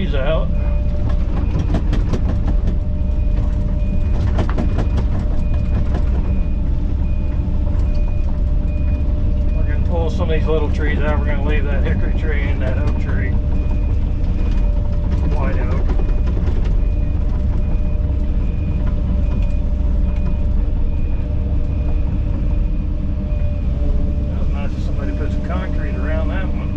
trees out. We're going to pull some of these little trees out. We're going to leave that hickory tree and that oak tree, white oak. That was nice if somebody put some concrete around that one.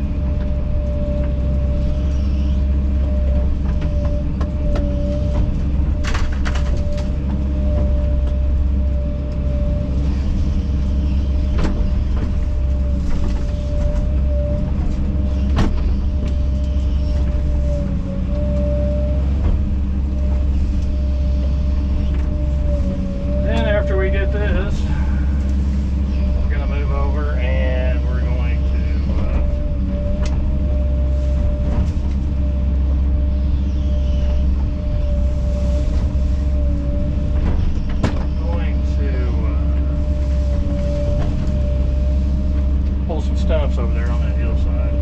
After we get this, we're going to move over and we're going to pull some stumps over there on that hillside.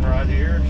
Right here.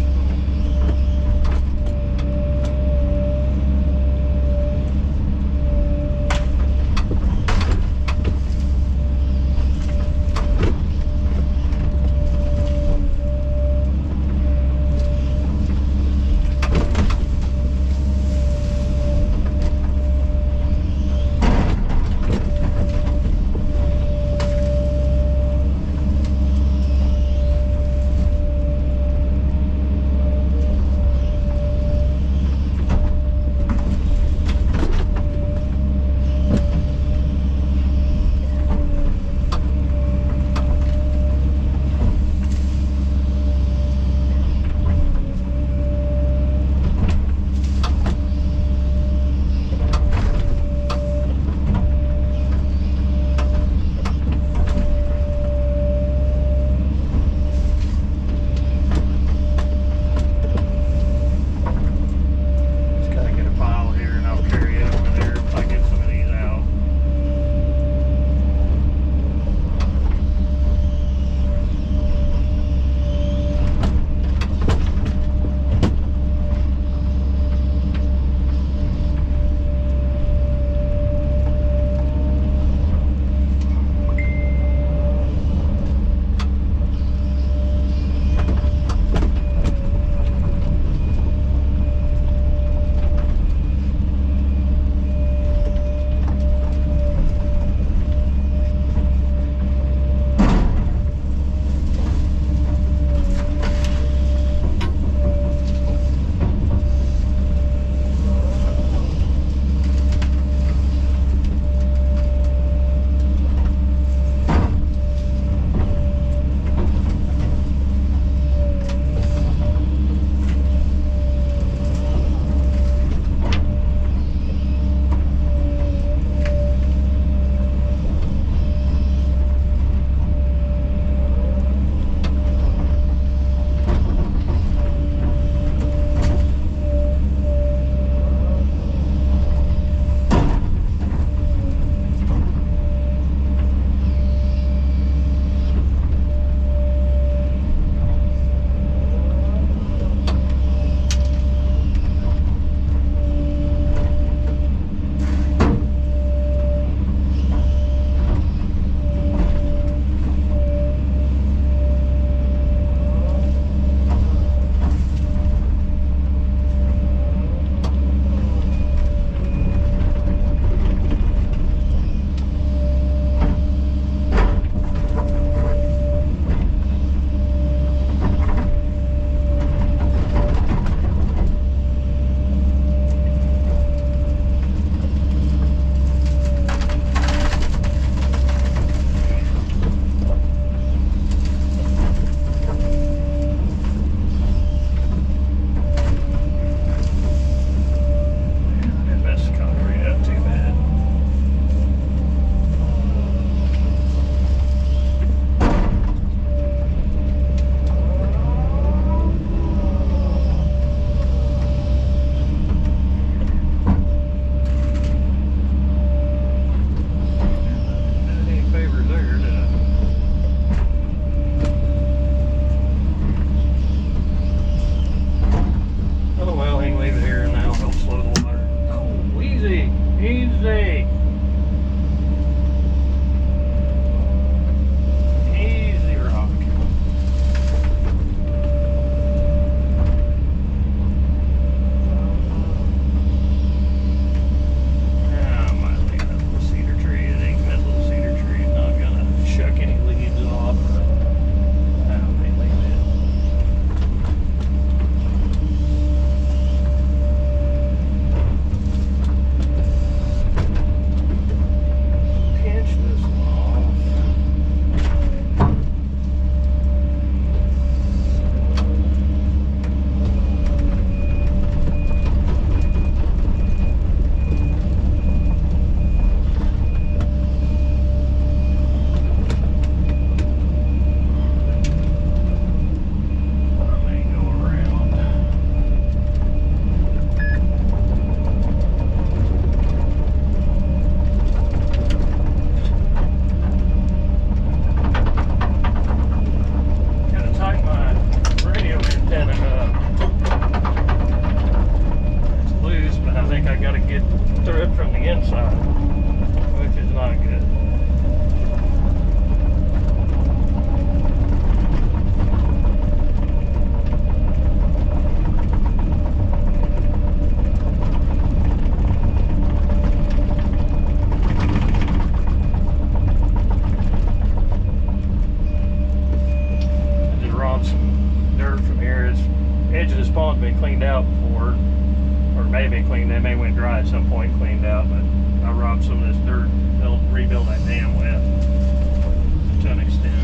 spawn's been cleaned out before, or may have been cleaned. They may went dry at some point, cleaned out. But I robbed some of this dirt, rebuild that dam with to an extent.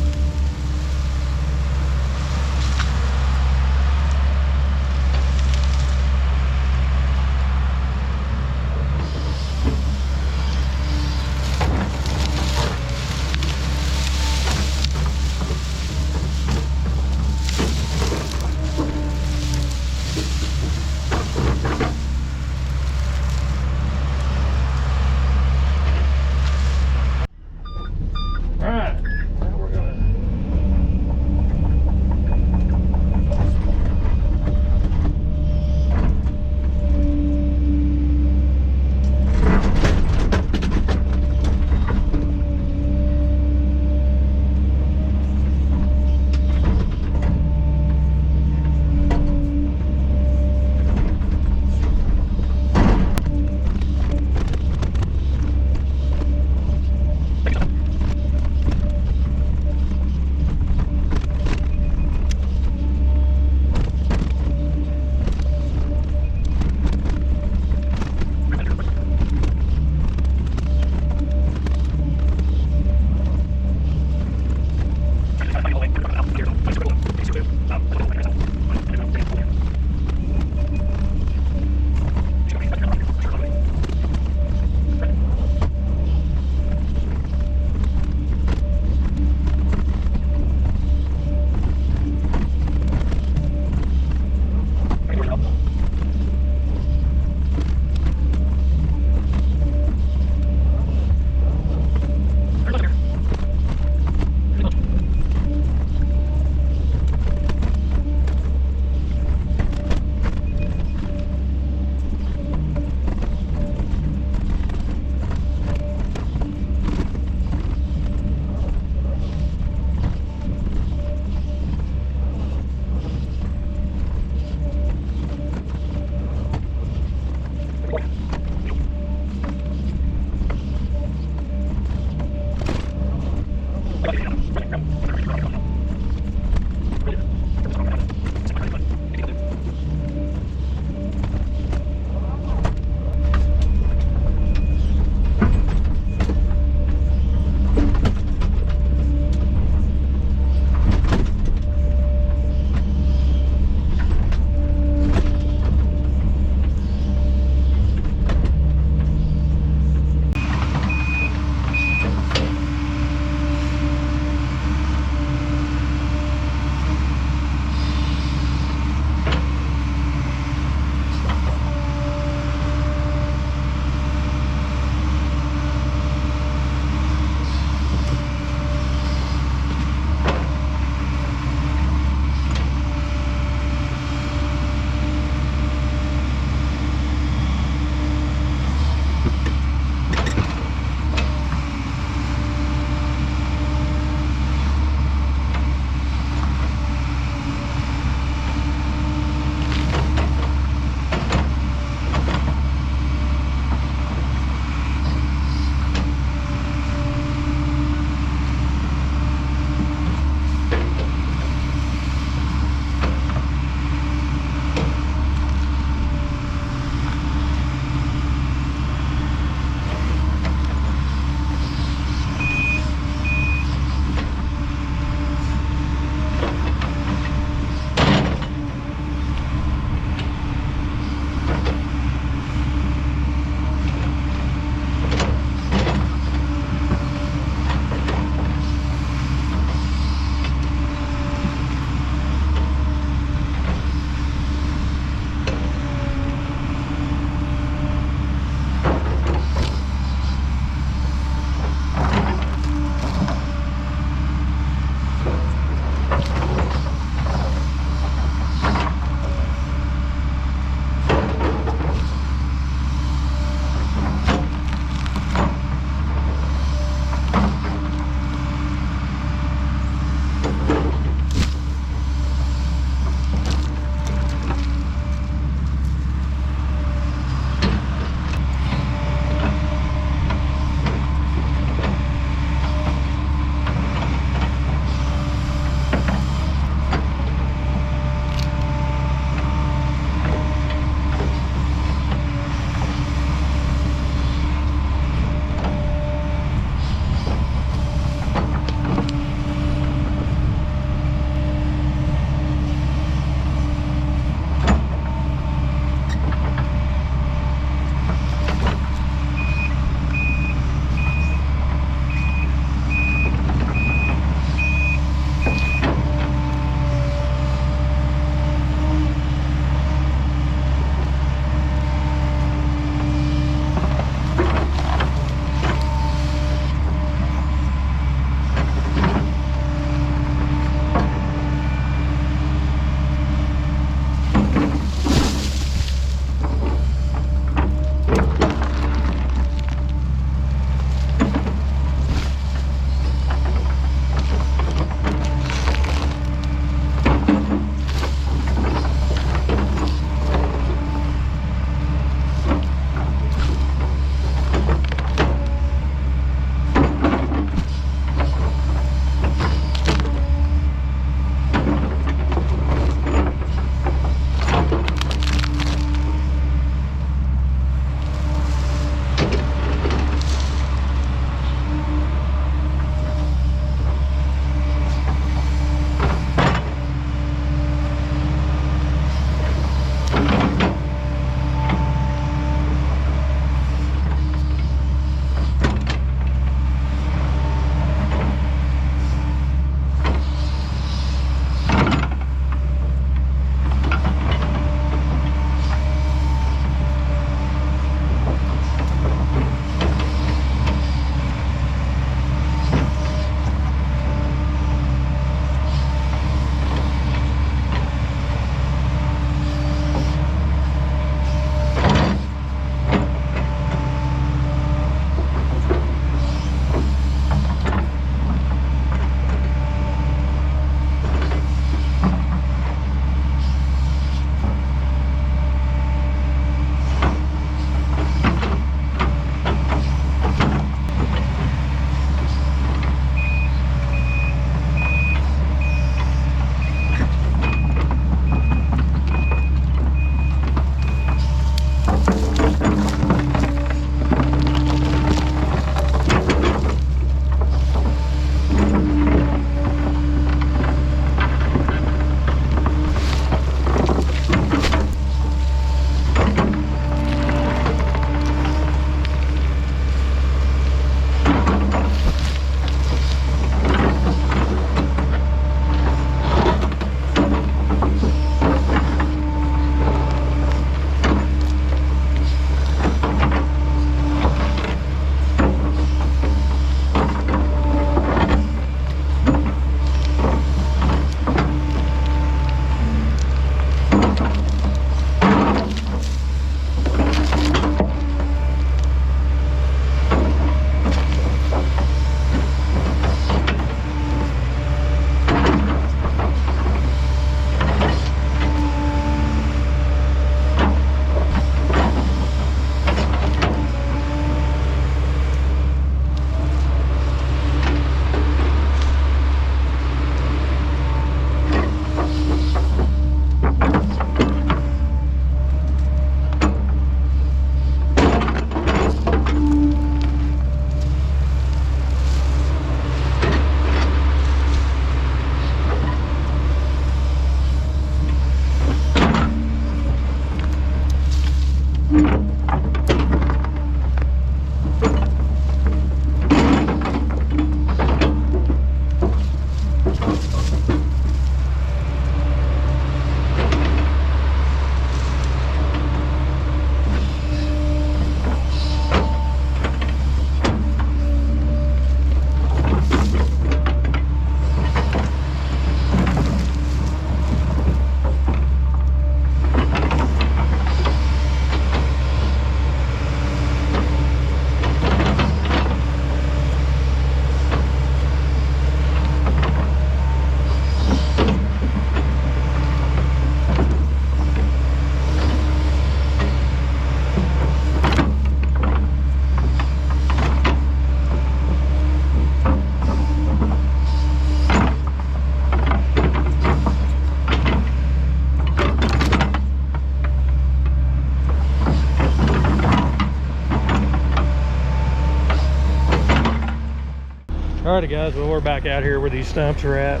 Alrighty guys, well we're back out here where these stumps are at.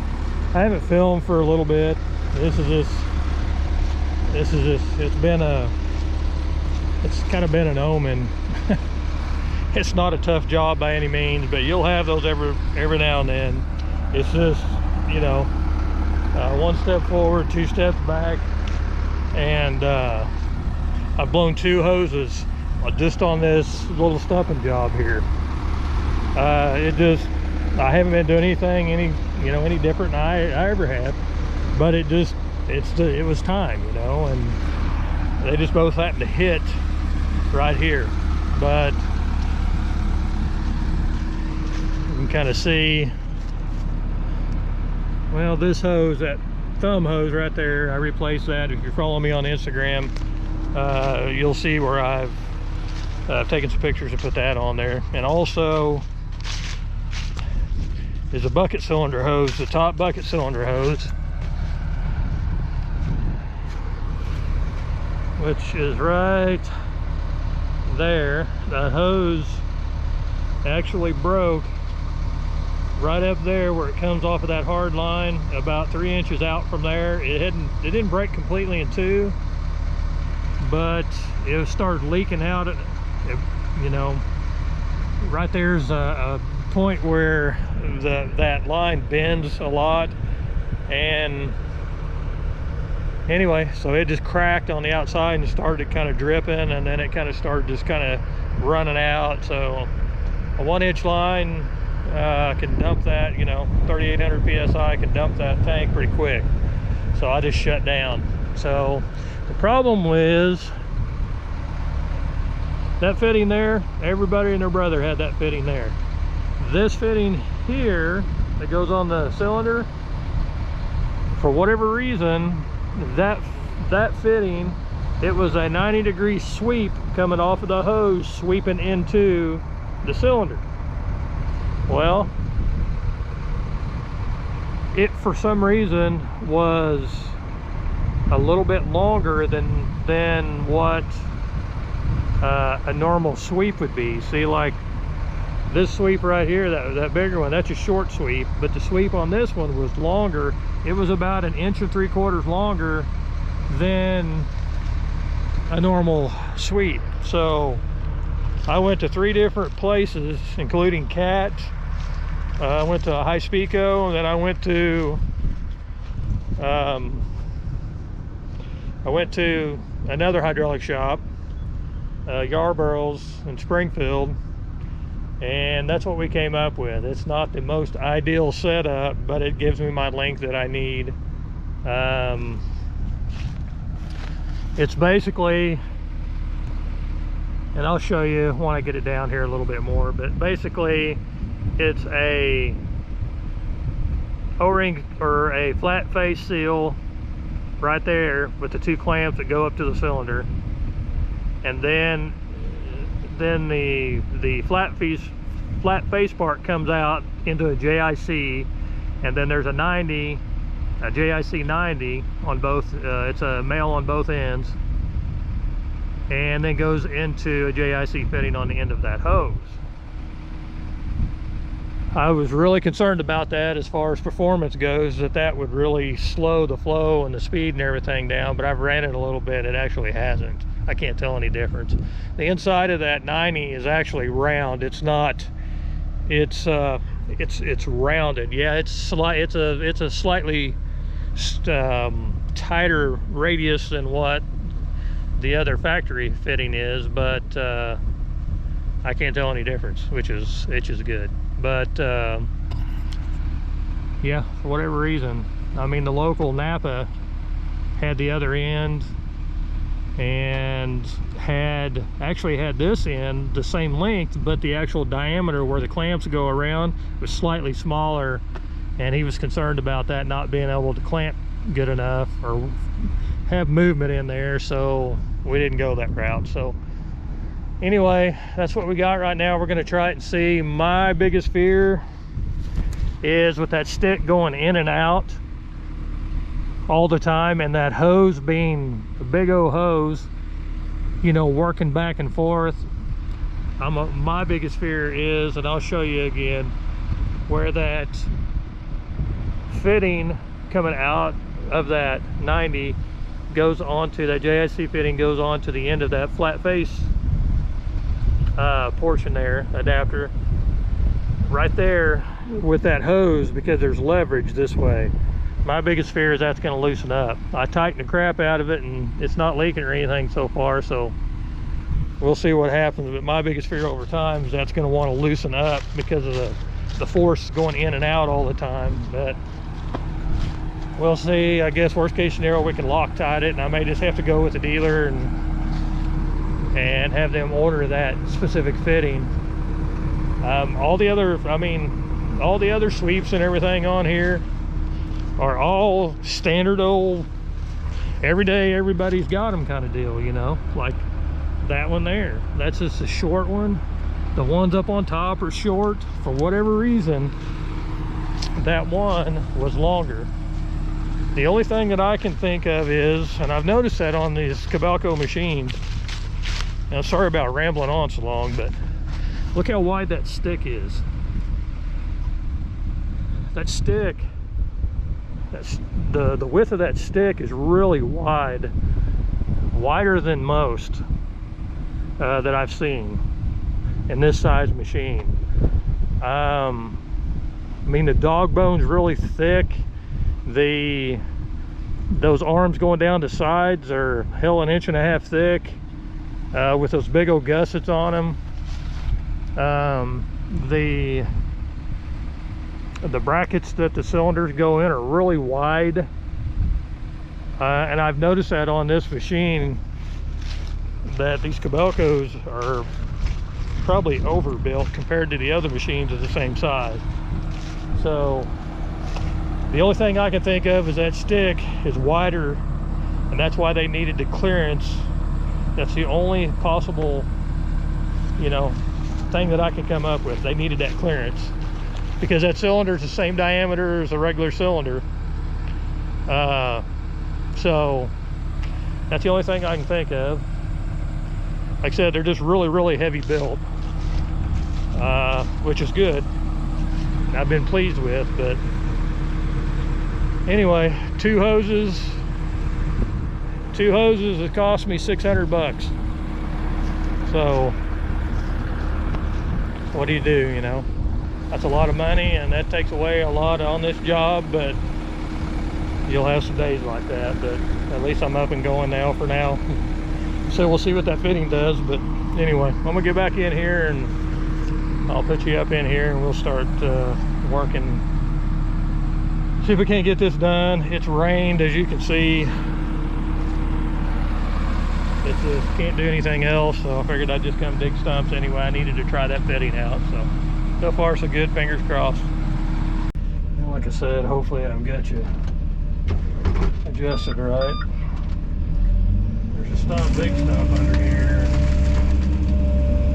I haven't filmed for a little bit. It's kind of been an omen. It's not a tough job by any means, but you'll have those every now and then. It's just, you know, one step forward, two steps back, and I've blown 2 hoses just on this little stumping job here. I haven't been doing anything any different than I ever have, but it was time, you know, and they just both happened to hit right here. But you can kind of see, well, this hose, that thumb hose right there, I replaced that. If you're following me on Instagram, you'll see where I've taken some pictures and put that on there. And also is a bucket cylinder hose, the top bucket cylinder hose, which is right there. The hose actually broke right up there where it comes off of that hard line, about 3 inches out from there. It didn't break completely in two, but it started leaking out. You know, right there's a point where that line bends a lot, and anyway, so it just cracked on the outside and started kind of dripping, and then it kind of started just kind of running out. So a 1-inch line can dump that, you know, 3,800 psi can dump that tank pretty quick. So I just shut down. So the problem is that fitting there, everybody and their brother had that fitting there. This fitting here that goes on the cylinder, for whatever reason, that fitting, it was a 90-degree sweep coming off of the hose, sweeping into the cylinder. Well, it for some reason was a little bit longer than what a normal sweep would be. See, like this sweep right here, that bigger one, that's a short sweep, but the sweep on this one was longer. It was about 1.75 inches longer than a normal sweep. So I went to 3 different places, including Cat. I went to High-Speco, and then I went to another hydraulic shop, Yarborough's in Springfield, and that's what we came up with. It's not the most ideal setup, but it gives me my length that I need. It's basically, and I'll show you when I get it down here a little bit more, but basically it's a O-ring or a flat face seal right there with the 2 clamps that go up to the cylinder, and then the flat face part comes out into a JIC, and then there's a JIC 90 on both. It's a male on both ends, and then goes into a JIC fitting on the end of that hose. I was really concerned about that as far as performance goes, that would really slow the flow and the speed and everything down, but I've ran it a little bit. It actually hasn't. I can't tell any difference. The inside of that 90 is actually round. It's not, it's rounded. Yeah, it's a slightly tighter radius than what the other factory fitting is, but I can't tell any difference, which is good. But yeah, for whatever reason, I mean, the local Napa had the other end, and actually had this end the same length, but the actual diameter where the clamps go around was slightly smaller, and he was concerned about that not being able to clamp good enough or have movement in there, so we didn't go that route. So anyway, that's what we got right now. We're going to try it and see. My biggest fear is with that stick going in and out all the time, and that hose being a big old hose, you know, working back and forth. My biggest fear is, and I'll show you again, where that fitting coming out of that 90 goes onto that JIC fitting, goes on to the end of that flat face portion there, adapter right there with that hose, because there's leverage this way. My biggest fear is that's going to loosen up. I tightened the crap out of it and it's not leaking or anything so far, so we'll see what happens. But my biggest fear over time is that's going to want to loosen up because of the force going in and out all the time. But we'll see. I guess worst case scenario, we can Loctite it, and I may just have to go with the dealer and have them order that specific fitting. All the other, I mean, all the other sweeps and everything on here are all standard old everyday, everybody's got them kind of deal, you know, like that one there. That's just a short one. The ones up on top are short. For whatever reason, that one was longer. The only thing that I can think of is, and I've noticed that on these Kobelco machines, and I'm sorry about rambling on so long, but look how wide that stick is. That stick, that's the width of that stick is really wide, wider than most that I've seen in this size machine. I mean, the dog bone's really thick. Those arms going down the sides are hell 1.5 inches thick, with those big old gussets on them. The brackets that the cylinders go in are really wide, and I've noticed that on this machine that these Kobelcos are probably overbuilt compared to the other machines of the same size. So the only thing I can think of is that stick is wider, and that's why they needed the clearance. That's the only possible, you know, thing that I can come up with. They needed that clearance because that cylinder is the same diameter as a regular cylinder. So that's the only thing I can think of. Like I said, they're just really, really heavy built, which is good. I've been pleased with, but anyway, two hoses, it cost me $600. So what do, you know? That's a lot of money, and that takes away a lot on this job, but you'll have some days like that. But at least I'm up and going now for now. So we'll see what that fitting does. But anyway, I'm gonna get back in here and I'll put you up in here and we'll start working. See if we can't get this done. It's rained, as you can see. It just can't do anything else, so I figured I'd just come dig stumps anyway. I needed to try that fitting out, so far so good, fingers crossed. And like I said, hopefully I've got you adjusted right. There's a stump, big stump under here.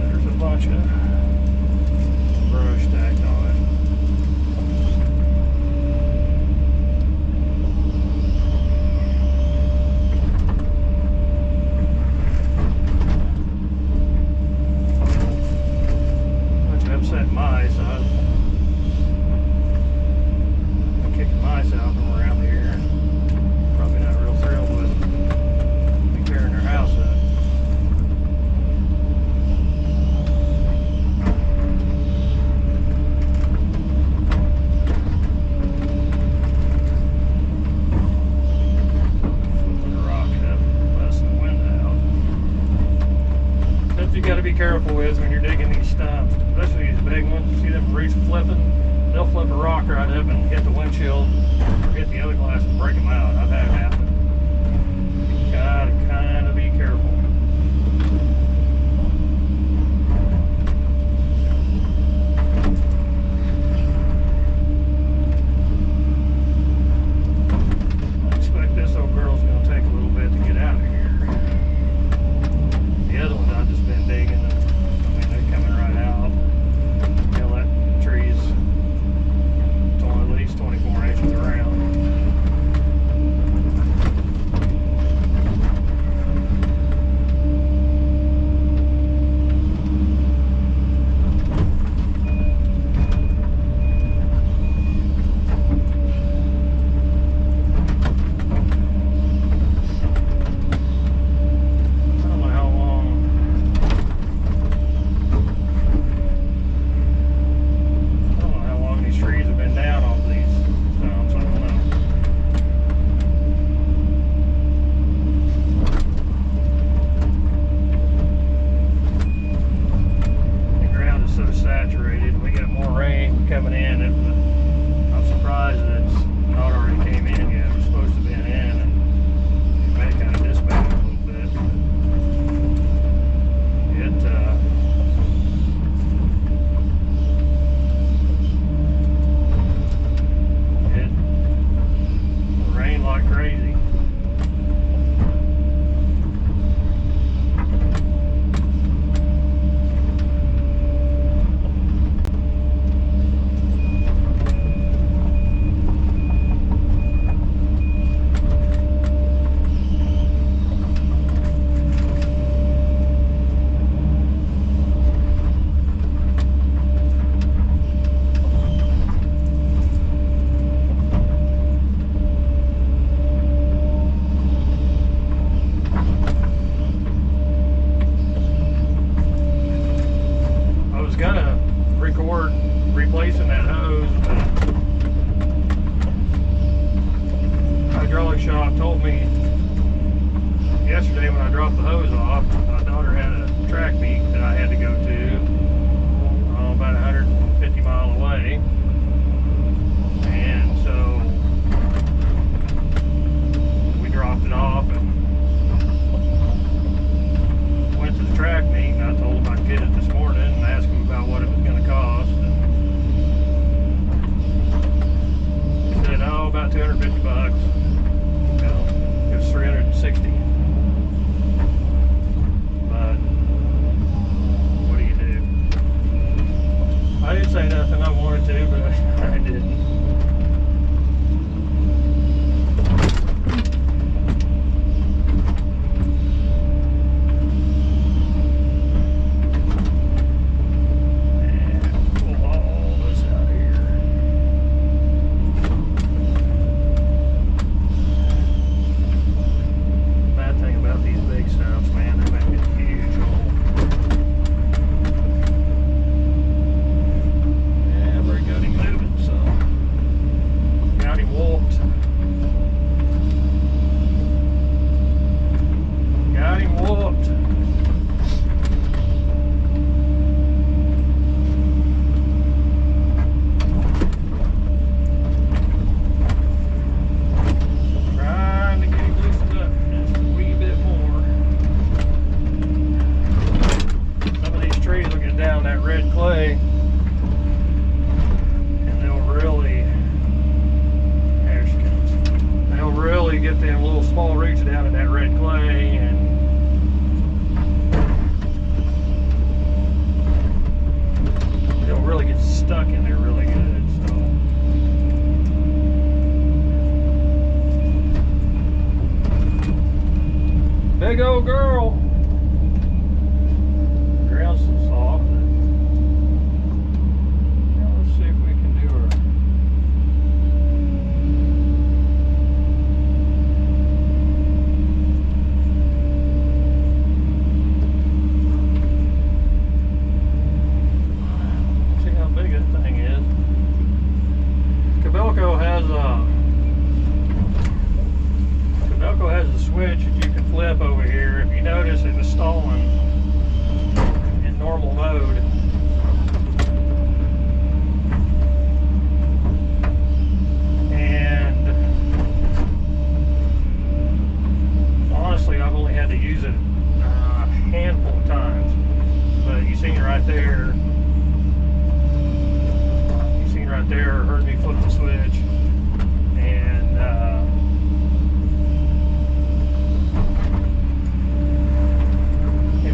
There's a bunch of brush stacked on it. Upset mice. I'm kicking mice out from around here. Probably not real thrilled with me tearing their house up. drop the hose off, my daughter had a track meet that I had to go to, about 150 miles away. And so we dropped it off and went to the track meet, and I told him I'd get it this morning and asked him about what it was going to cost. And he said, oh, about 250 bucks. It was 360. But what do you do? I didn't say nothing. I wanted to, but I didn't. Get them little small roots down in that red clay, and they'll really get stuck in there really good. So big old girl. Ground's so soft. Now let's see if we can do her. Cabelco has a switch that you can flip over here. If you notice, it was stalling in normal mode. And honestly, I've only had to use it a handful of times. But you seen it right there. Right there, heard me flip the switch, and it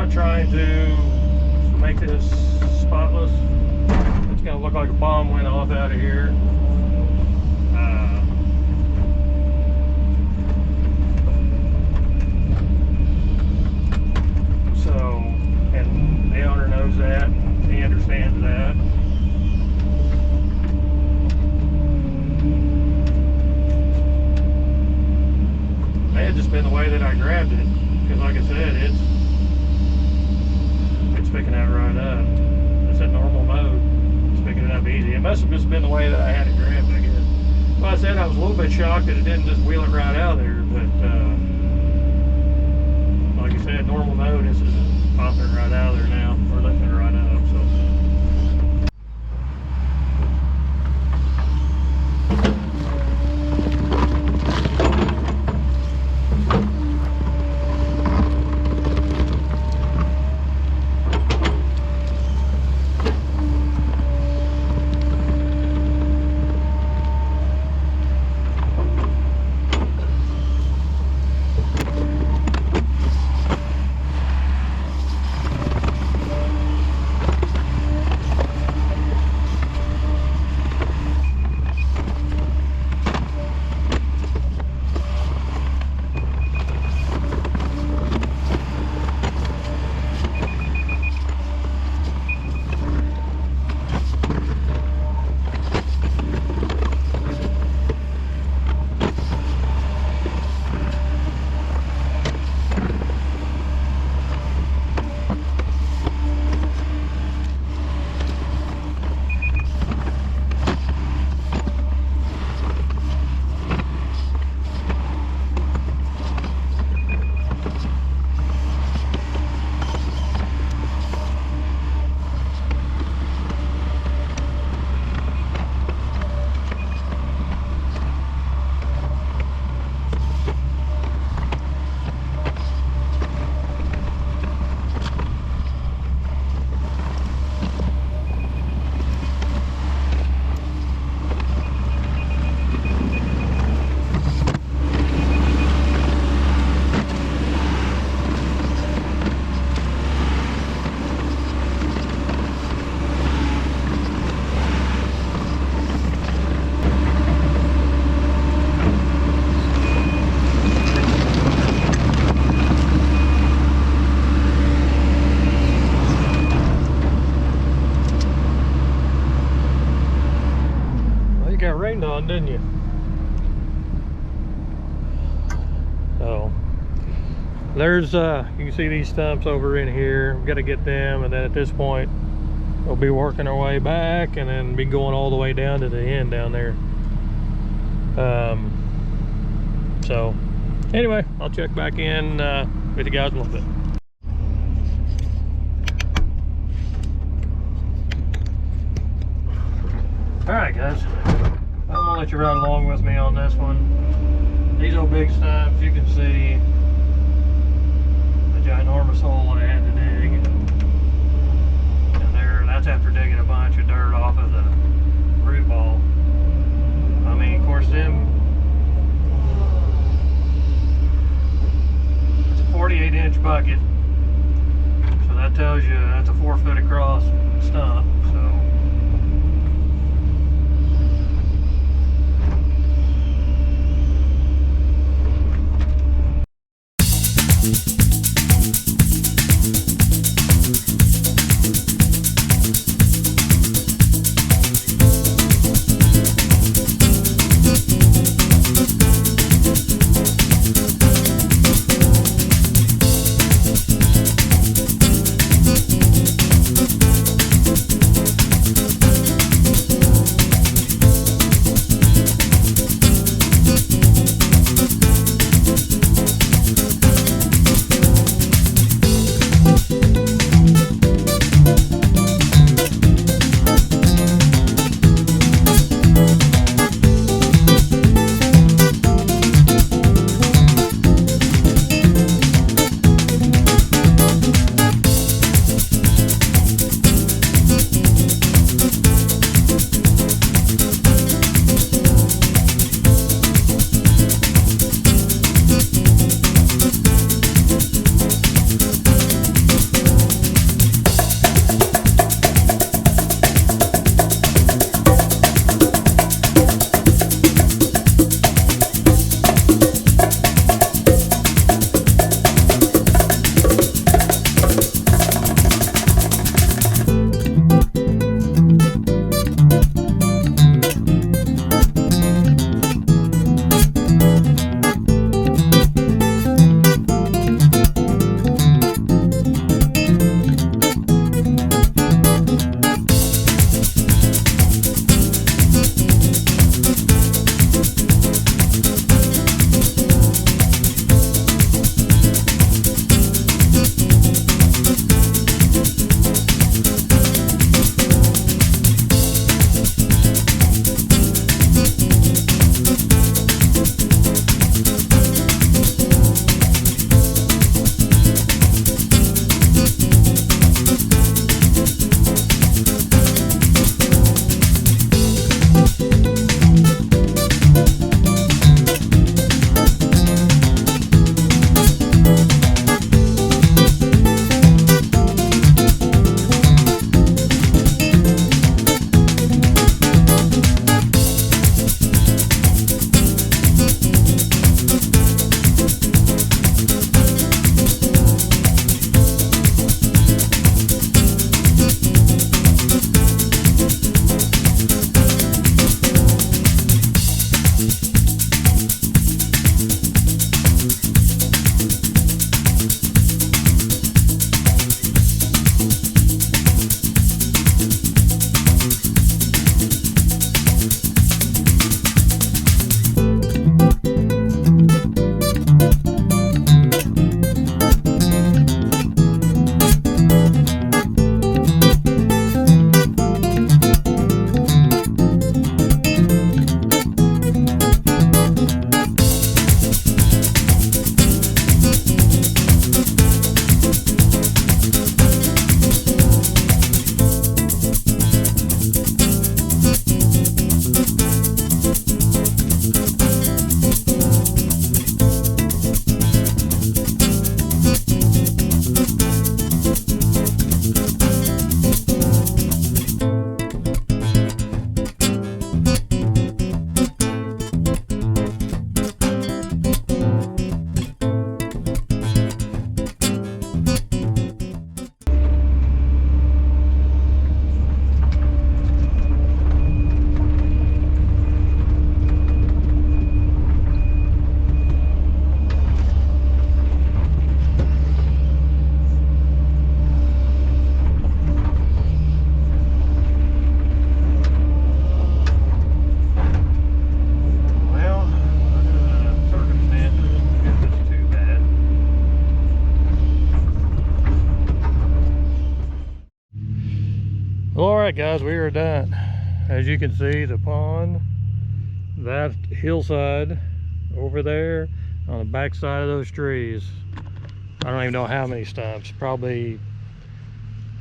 not trying to make this spotless. It's gonna look like a bomb went off out of here. And the owner knows that, and he understands that. May have just been the way that I grabbed it, because like I said, it's picking that right up. It's at normal mode. It's picking it up easy. It must have just been the way that I had it grabbed, I guess. Well, I said I was a little bit shocked that it didn't just wheel it right out of there, but like I said, normal mode, this is popping right out of there now, or lifting it right up. So. Got rained on, didn't you? So there's you can see these stumps over in here. We've got to get them, and then at this point we'll be working our way back and then be going all the way down to the end down there. So anyway, I'll check back in with you guys in a little bit. All right, guys, I'm gonna let you ride along with me on this one. These old big stumps, you can see the ginormous hole I had to dig. And there, that's after digging a bunch of dirt off of the root ball. I mean, of course, it's a 48-inch bucket, so that tells you that's a 4-foot across stump. So. Well, all right guys, we are done. As you can see, the pond, that hillside over there on the back side of those trees, I don't even know how many stumps, probably,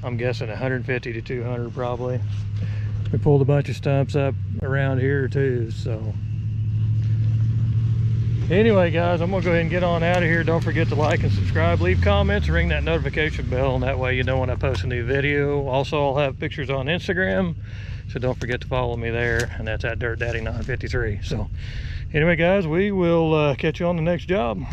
I'm guessing 150 to 200 probably. We pulled a bunch of stumps up around here too, so. Anyway guys, I'm gonna go ahead and get on out of here. Don't forget to like and subscribe, leave comments, ring that notification bell, and that way you know when I post a new video. Also, I'll have pictures on Instagram, so don't forget to follow me there, and that's at Dirt Daddy 953. So anyway guys, we will catch you on the next job.